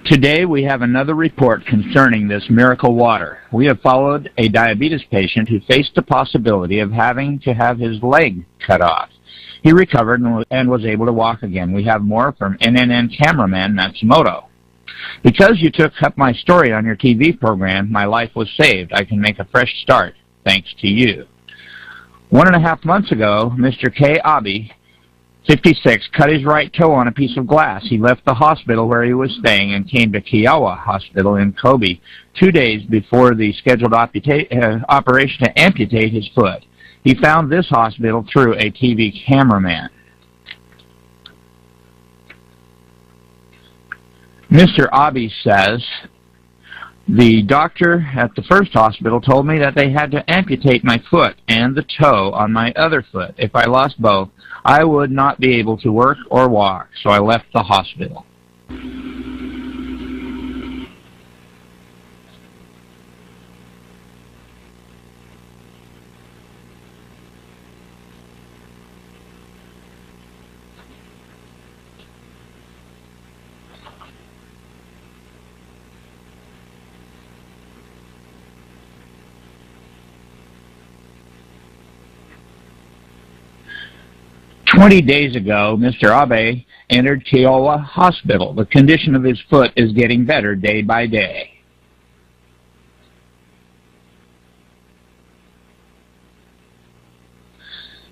Today we have another report concerning this miracle water. We have followed a diabetes patient who faced the possibility of having to have his leg cut off. He recovered and was able to walk again. We have more from NNN cameraman Matsumoto. Because you took up my story on your TV program, my life was saved. I can make a fresh start, thanks to you. 1.5 months ago, Mr. K. Abe, 56, cut his right toe on a piece of glass. He left the hospital where he was staying and came to Kiowa Hospital in Kobe 2 days before the scheduled operation to amputate his foot. He found this hospital through a TV cameraman. Mr. Abe says, the doctor at the first hospital told me that they had to amputate my foot and the toe on my other foot. If I lost both, I would not be able to work or walk, so I left the hospital. "20 days ago, Mr. Abe entered Kiowa Hospital. The condition of his foot is getting better day by day.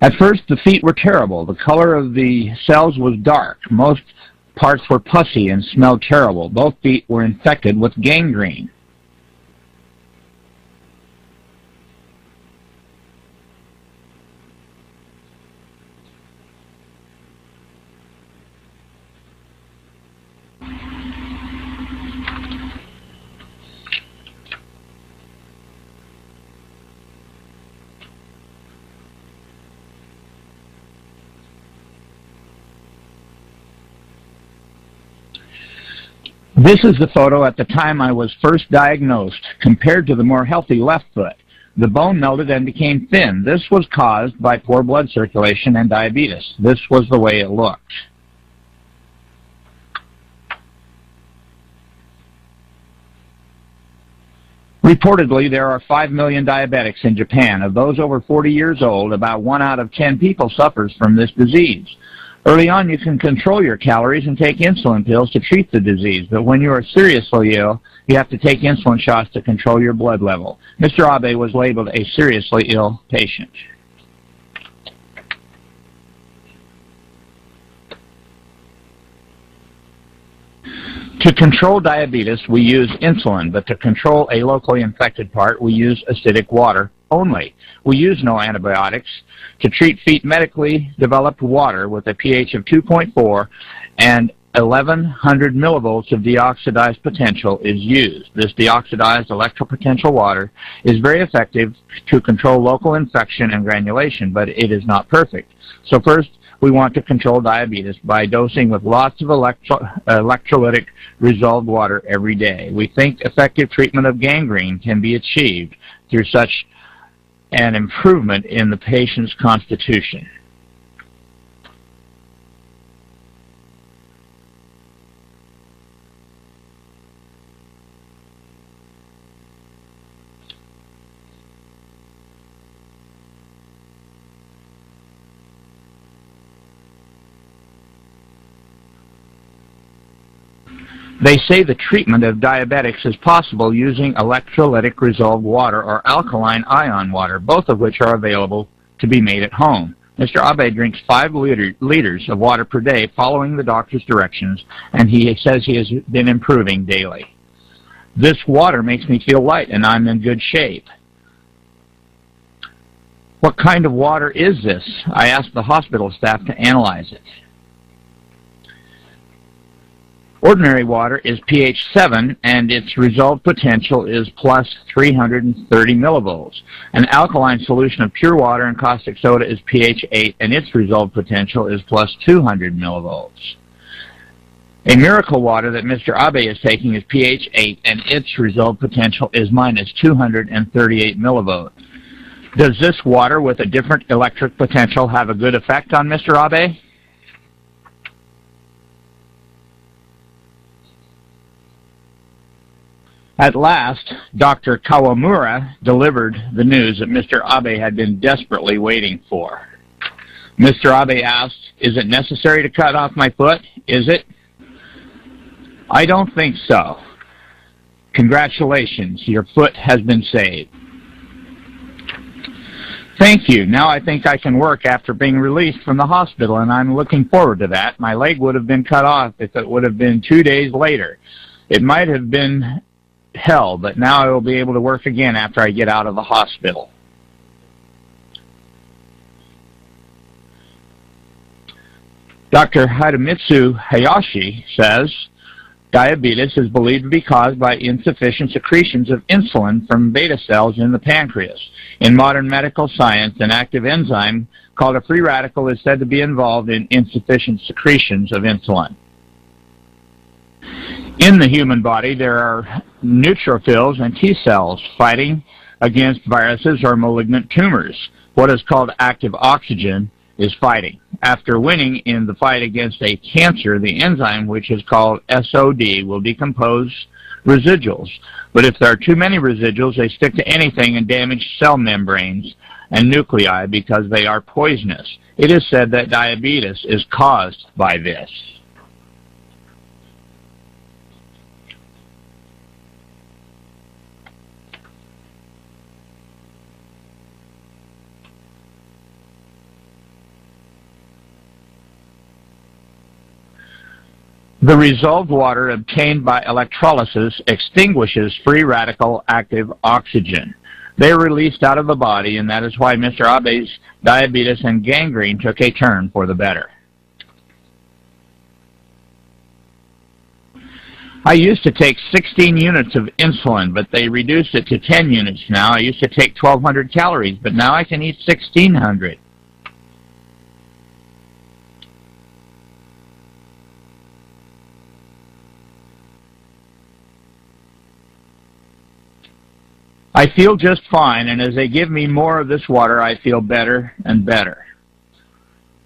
At first, the feet were terrible. The color of the cells was dark. Most parts were pussy and smelled terrible. Both feet were infected with gangrene. This is the photo at the time I was first diagnosed, compared to the more healthy left foot. The bone melted and became thin. This was caused by poor blood circulation and diabetes. This was the way it looked. Reportedly, there are 5 million diabetics in Japan. Of those over 40 years old, about 1 out of 10 people suffers from this disease. Early on, you can control your calories and take insulin pills to treat the disease, but when you are seriously ill, you have to take insulin shots to control your blood level. Mr. Abe was labeled a seriously ill patient. To control diabetes, we use insulin, but to control a locally infected part, we use acidic water only. We use no antibiotics. To treat feet, medically developed water with a pH of 2.4 and 1100 millivolts of deoxidized potential is used. This deoxidized electropotential water is very effective to control local infection and granulation, but it is not perfect. So first, we want to control diabetes by dosing with lots of electrolytic resolved water every day. We think effective treatment of gangrene can be achieved through such an improvement in the patient's constitution. They say the treatment of diabetics is possible using electrolytic resolved water or alkaline ion water, both of which are available to be made at home. Mr. Abe drinks 5 liters of water per day following the doctor's directions, and he says he has been improving daily. This water makes me feel light and I'm in good shape. What kind of water is this? I asked the hospital staff to analyze it. Ordinary water is pH 7 and its resolved potential is plus 330 millivolts. An alkaline solution of pure water and caustic soda is pH 8 and its resolved potential is plus 200 millivolts. A miracle water that Mr. Abe is taking is pH 8 and its resolved potential is minus 238 millivolts. Does this water with a different electric potential have a good effect on Mr. Abe? At last, Dr. Kawamura delivered the news that Mr. Abe had been desperately waiting for. Mr. Abe asked, "Is it necessary to cut off my foot? Is it?" "I don't think so. Congratulations, your foot has been saved." "Thank you. Now I think I can work after being released from the hospital, and I'm looking forward to that. My leg would have been cut off if it would have been 2 days later. It might have been hell, but now I will be able to work again after I get out of the hospital." Dr. Hidemitsu Hayashi says, diabetes is believed to be caused by insufficient secretions of insulin from beta cells in the pancreas. In modern medical science, an active enzyme called a free radical is said to be involved in insufficient secretions of insulin. In the human body, there are neutrophils and T cells fighting against viruses or malignant tumors. What is called active oxygen is fighting. After winning in the fight against a cancer, the enzyme, which is called SOD, will decompose residuals. But if there are too many residuals, they stick to anything and damage cell membranes and nuclei because they are poisonous. It is said that diabetes is caused by this. The resolved water obtained by electrolysis extinguishes free radical active oxygen. They are released out of the body, and that is why Mr. Abe's diabetes and gangrene took a turn for the better. I used to take 16 units of insulin, but they reduced it to 10 units now. I used to take 1,200 calories, but now I can eat 1,600. I feel just fine, and as they give me more of this water, I feel better and better.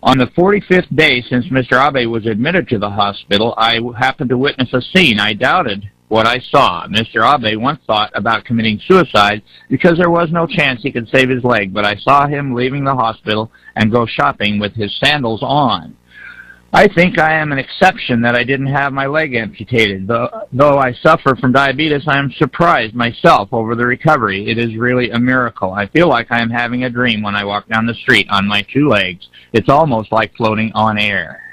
On the 45th day since Mr. Abe was admitted to the hospital, I happened to witness a scene. I doubted what I saw. Mr. Abe once thought about committing suicide because there was no chance he could save his leg, but I saw him leaving the hospital and go shopping with his sandals on. I think I am an exception that I didn't have my leg amputated. Though I suffer from diabetes, I am surprised myself over the recovery. It is really a miracle. I feel like I am having a dream when I walk down the street on my 2 legs. It's almost like floating on air.